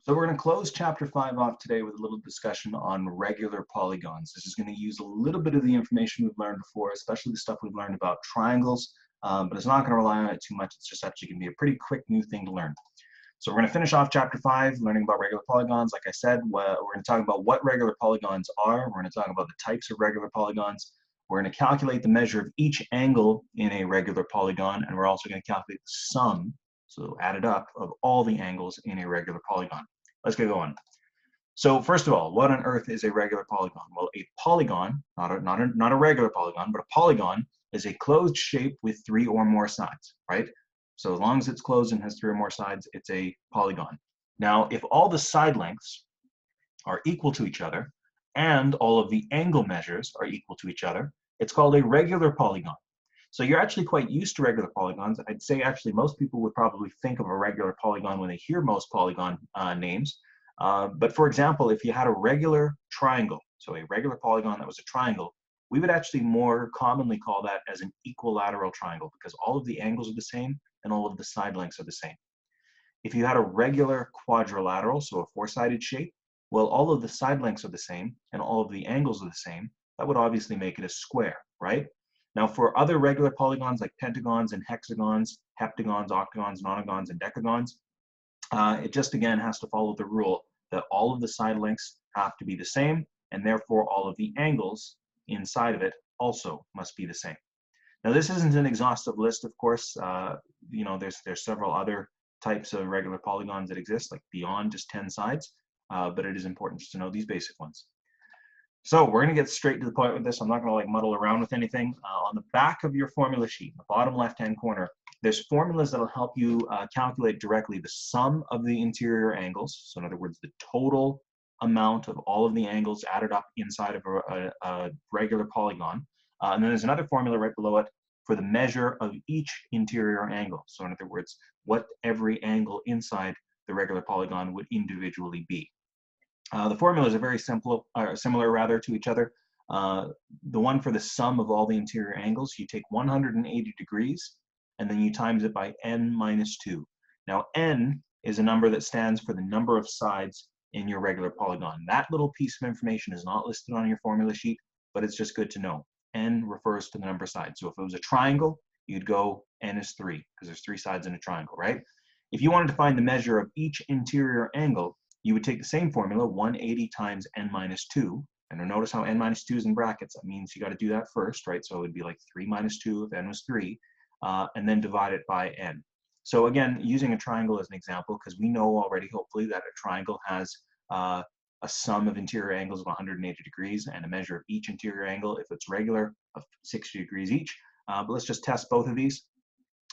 So we're going to close chapter 5 off today with a little discussion on regular polygons. This is going to use a little bit of the information we've learned before, especially the stuff we've learned about triangles, but it's not going to rely on it too much. It's just actually going to be a pretty quick new thing to learn. So we're going to finish off chapter 5, learning about regular polygons. Like I said, we're going to talk about what regular polygons are. We're going to talk about the types of regular polygons. We're going to calculate the measure of each angle in a regular polygon, and we're also going to calculate the sum, so added up, of all the angles in a regular polygon. Let's get going. So first of all, what on earth is a regular polygon? Well, a polygon, not a regular polygon, but a polygon is a closed shape with 3 or more sides, right? So as long as it's closed and has 3 or more sides, it's a polygon. Now, if all the side lengths are equal to each other and all of the angle measures are equal to each other, it's called a regular polygon. So you're actually quite used to regular polygons. I'd say actually most people would probably think of a regular polygon when they hear most polygon names. But for example, if you had a regular triangle, so a regular polygon that was a triangle, we would actually more commonly call that as an equilateral triangle because all of the angles are the same and all of the side lengths are the same. If you had a regular quadrilateral, so a 4-sided shape, well, all of the side lengths are the same and all of the angles are the same. That would obviously make it a square, right? Now, for other regular polygons like pentagons and hexagons, heptagons, octagons, nonagons, and decagons, it just again has to follow the rule that all of the side lengths have to be the same, and therefore all of the angles inside of it also must be the same. Now, this isn't an exhaustive list, of course. You know, there's several other types of regular polygons that exist, like beyond just 10 sides, but it is important just to know these basic ones. So we're going to get straight to the point with this. I'm not going to like muddle around with anything. On the back of your formula sheet, the bottom left-hand corner, there's formulas that'll help you calculate directly the sum of the interior angles. So in other words, the total amount of all of the angles added up inside of a regular polygon. And then there's another formula right below it for the measure of each interior angle. So in other words, what every angle inside the regular polygon would individually be. The formulas are very simple, similar rather to each other. The one for the sum of all the interior angles, you take 180 degrees and then you times it by n minus 2. Now n is a number that stands for the number of sides in your regular polygon. That little piece of information is not listed on your formula sheet, but it's just good to know. N refers to the number of sides. So if it was a triangle, you'd go n is 3 because there's 3 sides in a triangle, right? If you wanted to find the measure of each interior angle, you would take the same formula, 180 times n minus 2, and notice how n minus 2 is in brackets. That means you got to do that first, right? So it would be like 3 minus 2 if n was 3, and then divide it by n. So again, using a triangle as an example, because we know already, hopefully, that a triangle has a sum of interior angles of 180 degrees and a measure of each interior angle, if it's regular, of 60 degrees each. But let's just test both of these.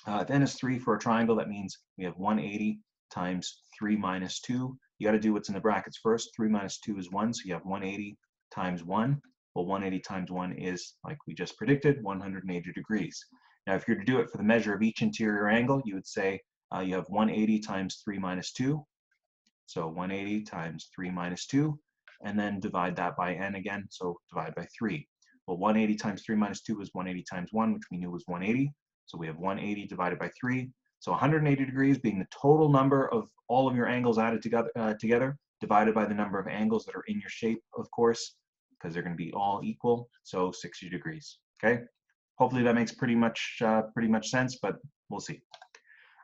If n is 3 for a triangle, that means we have 180 times 3 minus 2. You got to do what's in the brackets first. 3 minus 2 is 1, so you have 180 times 1. Well, 180 times 1 is, like we just predicted, 180 degrees. Now, if you're to do it for the measure of each interior angle, you would say you have 180 times 3 minus 2. So 180 times 3 minus 2, and then divide that by n again, so divide by 3. Well, 180 times 3 minus 2 is 180 times 1, which we knew was 180. So we have 180 divided by 3. So 180 degrees being the total number of all of your angles added together, divided by the number of angles that are in your shape, of course, because they're going to be all equal, so 60 degrees, okay? Hopefully that makes pretty much sense, but we'll see.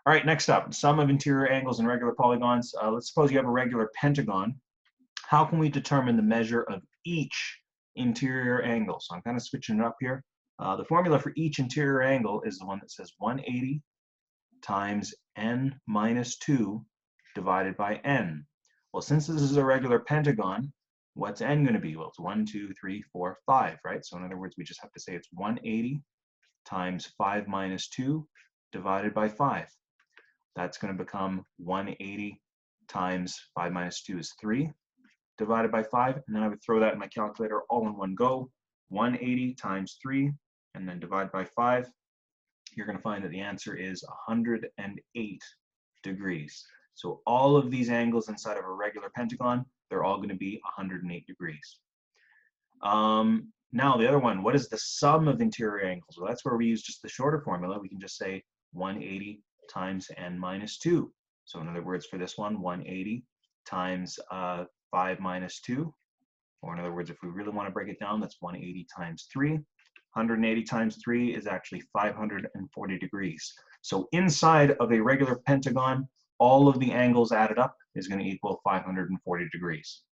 All right, next up, sum of interior angles in regular polygons. Let's suppose you have a regular pentagon. How can we determine the measure of each interior angle? So I'm kind of switching it up here. The formula for each interior angle is the one that says 180 times n minus 2 divided by n. Well, since this is a regular pentagon, what's n going to be? Well, it's 1, 2, 3, 4, 5, right? So in other words, we just have to say it's 180 times 5 minus 2 divided by 5. That's going to become 180 times 5 minus 2 is 3 divided by 5. And then I would throw that in my calculator all in one go. 180 times 3 and then divide by 5. You're going to find that the answer is 108 degrees. So all of these angles inside of a regular pentagon, they're all going to be 108 degrees. Now the other one, what is the sum of interior angles? Well, that's where we use just the shorter formula. We can just say 180 times n minus 2. So in other words, for this one, 180 times 5 minus 2. Or in other words, if we really want to break it down, that's 180 times 3. 180 times 3 is actually 540 degrees. So inside of a regular pentagon, all of the angles added up is going to equal 540 degrees.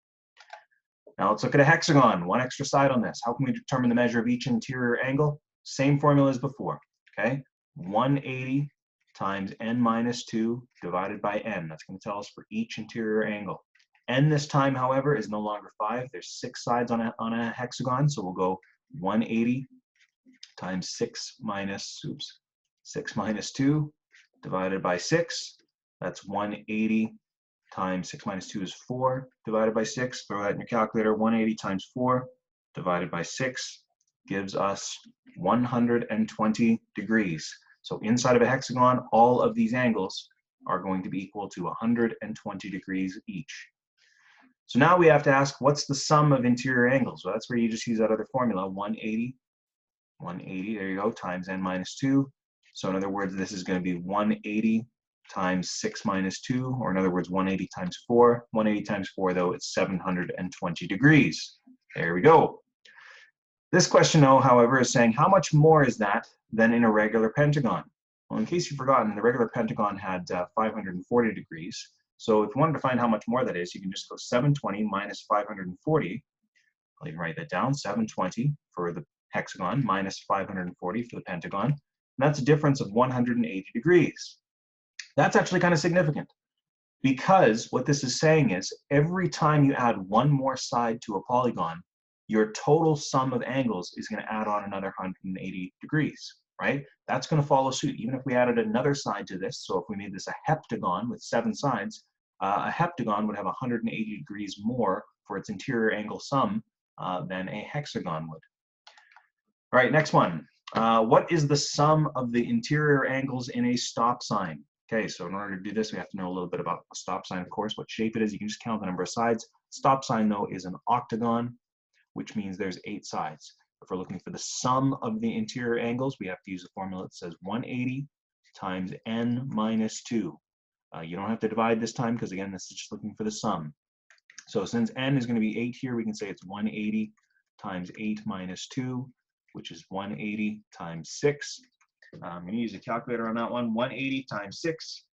Now let's look at a hexagon. One extra side on this. How can we determine the measure of each interior angle? Same formula as before, okay? 180 times n minus 2 divided by n. That's going to tell us for each interior angle. N this time, however, is no longer 5. There's 6 sides on a hexagon, so we'll go 180 times 6 minus 2 divided by 6. That's 180 times 6 minus 2 is 4 divided by 6. Throw that in your calculator. 180 times 4 divided by 6 gives us 120 degrees. So inside of a hexagon, all of these angles are going to be equal to 120 degrees each. So now we have to ask, what's the sum of interior angles? Well, that's where you just use that other formula, 180, there you go, times n minus 2. So in other words, this is going to be 180 times 6 minus 2, or in other words, 180 times 4. 180 times 4, though, it's 720 degrees. There we go. This question, though, however, is saying how much more is that than in a regular pentagon? Well, in case you've forgotten, the regular pentagon had 540 degrees. So if you wanted to find how much more that is, you can just go 720 minus 540. I'll even write that down, 720 for the hexagon minus 540 for the pentagon. And that's a difference of 180 degrees. That's actually kind of significant, because what this is saying is every time you add one more side to a polygon, your total sum of angles is going to add on another 180 degrees, right? That's going to follow suit. Even if we added another side to this, so if we made this a heptagon with 7 sides, a heptagon would have 180 degrees more for its interior angle sum than a hexagon would. All right, next one. What is the sum of the interior angles in a stop sign? Okay, so in order to do this, we have to know a little bit about a stop sign, of course, what shape it is. You can just count the number of sides. Stop sign, though, is an octagon, which means there's 8 sides. If we're looking for the sum of the interior angles, we have to use a formula that says 180 times n minus 2. You don't have to divide this time, because again, this is just looking for the sum. So since n is going to be 8 here, we can say it's 180 times 8 minus 2, which is 180 times 6. I'm going to use a calculator on that one. 180 times 6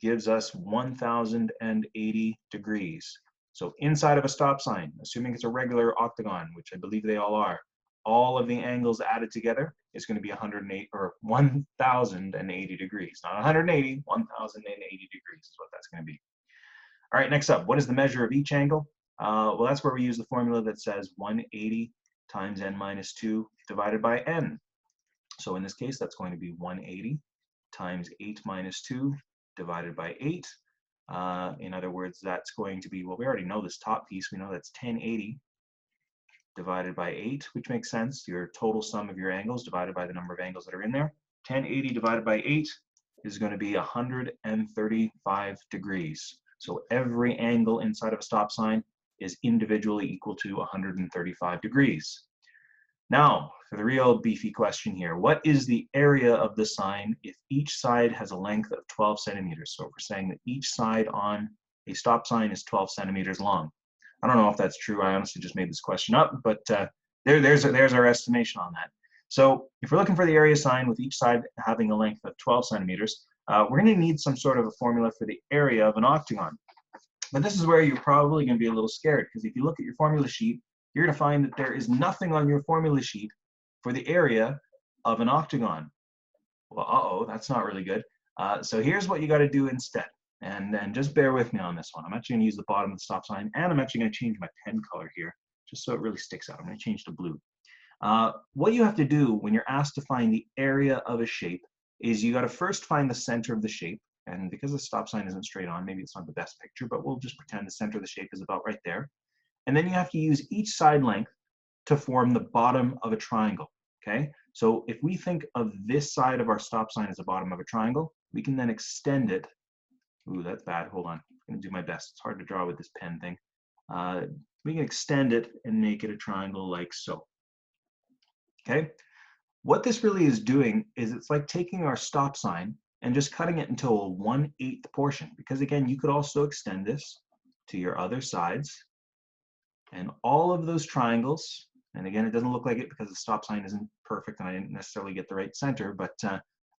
gives us 1080 degrees. So inside of a stop sign, assuming it's a regular octagon, which I believe they all are, all of the angles added together is going to be 108 or 1080 degrees. Not 180, 1080 degrees is what that's going to be. All right, next up, what is the measure of each angle? Well, that's where we use the formula that says 180 times n minus 2 divided by n. So in this case, that's going to be 180 times 8 minus 2 divided by 8. In other words, that's going to be, well, we already know this top piece. We know that's 1080 divided by 8, which makes sense. Your total sum of your angles divided by the number of angles that are in there. 1080 divided by 8 is going to be 135 degrees. So every angle inside of a stop sign is individually equal to 135 degrees. Now, for the real beefy question here, what is the area of the sign if each side has a length of 12 centimeters? So if we're saying that each side on a stop sign is 12 centimeters long. I don't know if that's true. I honestly just made this question up, but there's our estimation on that. So if we're looking for the area sign with each side having a length of 12 centimeters, we're going to need some sort of a formula for the area of an octagon. But this is where you're probably going to be a little scared, because if you look at your formula sheet, you're going to find that there is nothing on your formula sheet for the area of an octagon. Well, uh-oh, that's not really good. So here's what you got to do instead. And then just bear with me on this one. I'm actually going to use the bottom of the stop sign, and I'm actually going to change my pen color here, just so it really sticks out. I'm going to change to blue. What you have to do when you're asked to find the area of a shape is you got to first find the center of the shape. And because the stop sign isn't straight on, maybe it's not the best picture, but we'll just pretend the center of the shape is about right there. And then you have to use each side length to form the bottom of a triangle, okay? So if we think of this side of our stop sign as the bottom of a triangle, we can then extend it. Ooh, that's bad, hold on. I'm gonna do my best. It's hard to draw with this pen thing. We can extend it and make it a triangle like so, okay? What this really is doing is it's like taking our stop sign and just cutting it into a 1/8 portion, because again, you could also extend this to your other sides. And all of those triangles, and again, it doesn't look like it because the stop sign isn't perfect and I didn't necessarily get the right center, but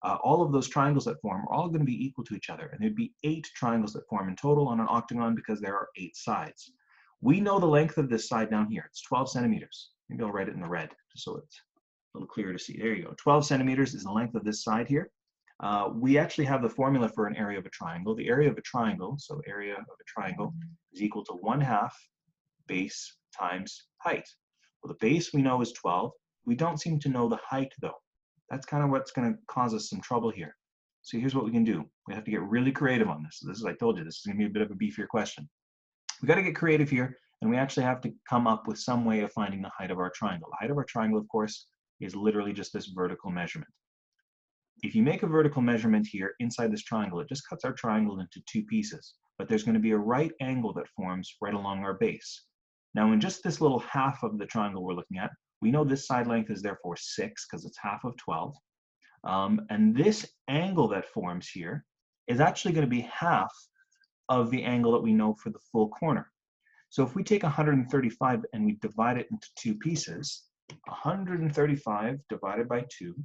all of those triangles that form are all going to be equal to each other. And there'd be 8 triangles that form in total on an octagon because there are 8 sides. We know the length of this side down here. It's 12 centimeters. Maybe I'll write it in the red just so it's a little clearer to see. There you go. 12 centimeters is the length of this side here. We actually have the formula for an area of a triangle. The area of a triangle, so area of a triangle, is equal to 1/2 base times height. Well, the base we know is 12. We don't seem to know the height though. That's kind of what's going to cause us some trouble here. So here's what we can do. We have to get really creative on this. So this is, I told you, this is going to be a bit of a beefier question. We got to get creative here, and we actually have to come up with some way of finding the height of our triangle. The height of our triangle, of course, is literally just this vertical measurement. If you make a vertical measurement here inside this triangle, it just cuts our triangle into 2 pieces, but there's going to be a right angle that forms right along our base. Now, in just this little half of the triangle we're looking at, we know this side length is therefore 6 because it's half of 12. And this angle that forms here is actually going to be half of the angle that we know for the full corner. So if we take 135 and we divide it into 2 pieces, 135 divided by 2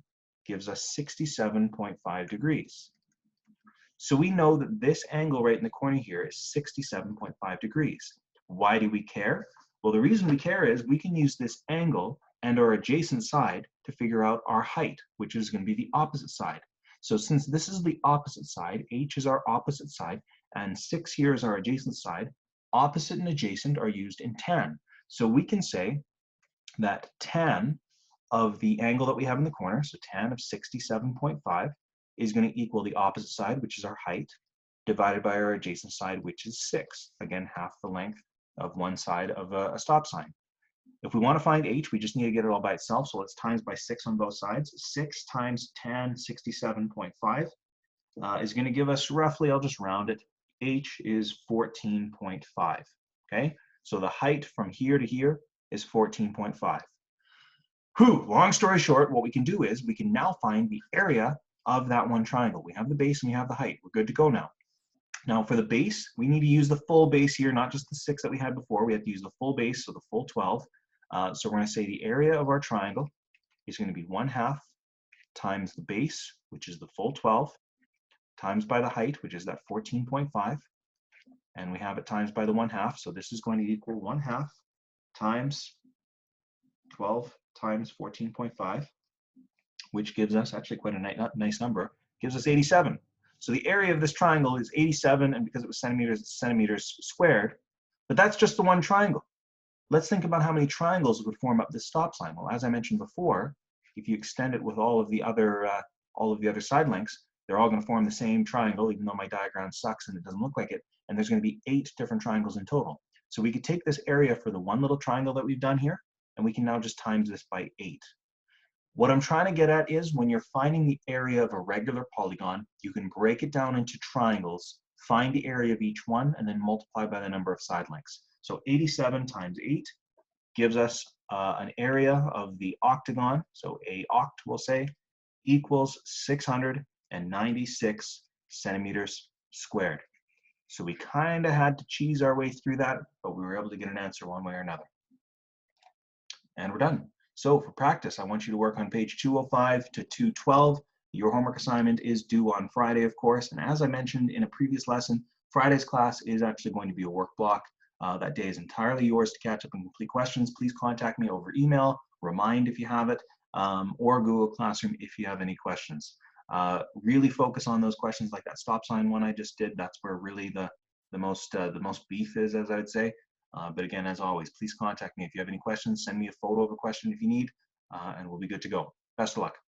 gives us 67.5 degrees. So we know that this angle right in the corner here is 67.5 degrees. Why do we care? Well, the reason we care is we can use this angle and our adjacent side to figure out our height, which is going to be the opposite side. So since this is the opposite side, H is our opposite side, and 6 here is our adjacent side, opposite and adjacent are used in tan. So we can say that tan of the angle that we have in the corner, so tan of 67.5, is going to equal the opposite side, which is our height, divided by our adjacent side, which is 6. Again, half the length of one side of a stop sign. If we want to find H, we just need to get it all by itself, so let's times by 6 on both sides. 6 times tan 67.5 is going to give us roughly, I'll just round it, H is 14.5, okay? So the height from here to here is 14.5. Whew, long story short, what we can do is we can now find the area of that one triangle. We have the base and we have the height. We're good to go now. Now for the base, we need to use the full base here, not just the 6 that we had before. We have to use the full base, so the full 12. So we're going to say the area of our triangle is going to be 1/2 times the base, which is the full 12, times by the height, which is that 14.5. And we have it times by the 1/2. So this is going to equal 1/2 times 12 times 14.5, which gives us actually quite a nice number, gives us 87. So the area of this triangle is 87, and because it was centimeters, it's centimeters squared. But that's just the one triangle. Let's think about how many triangles would form up this stop sign. Well, as I mentioned before, if you extend it with all of the other side lengths, they're all going to form the same triangle, even though my diagram sucks and it doesn't look like it. And there's going to be 8 different triangles in total. So we could take this area for the one little triangle that we've done here, and we can now just times this by 8. What I'm trying to get at is when you're finding the area of a regular polygon, you can break it down into triangles, find the area of each one, and then multiply by the number of side lengths. So 87 times 8 gives us an area of the octagon, so a oct, we'll say, equals 696 centimeters squared. So we kind of had to cheese our way through that, but we were able to get an answer one way or another. And we're done. So for practice, I want you to work on page 205 to 212. Your homework assignment is due on Friday, of course. And as I mentioned in a previous lesson, Friday's class is actually going to be a work block. That day is entirely yours to catch up and complete questions. Please contact me over email, Remind if you have it, or Google Classroom if you have any questions. Really focus on those questions like that stop sign one I just did. That's where really the most beef is, as I would say. But again, as always, please contact me if you have any questions. Send me a photo of a question if you need, and we'll be good to go. Best of luck.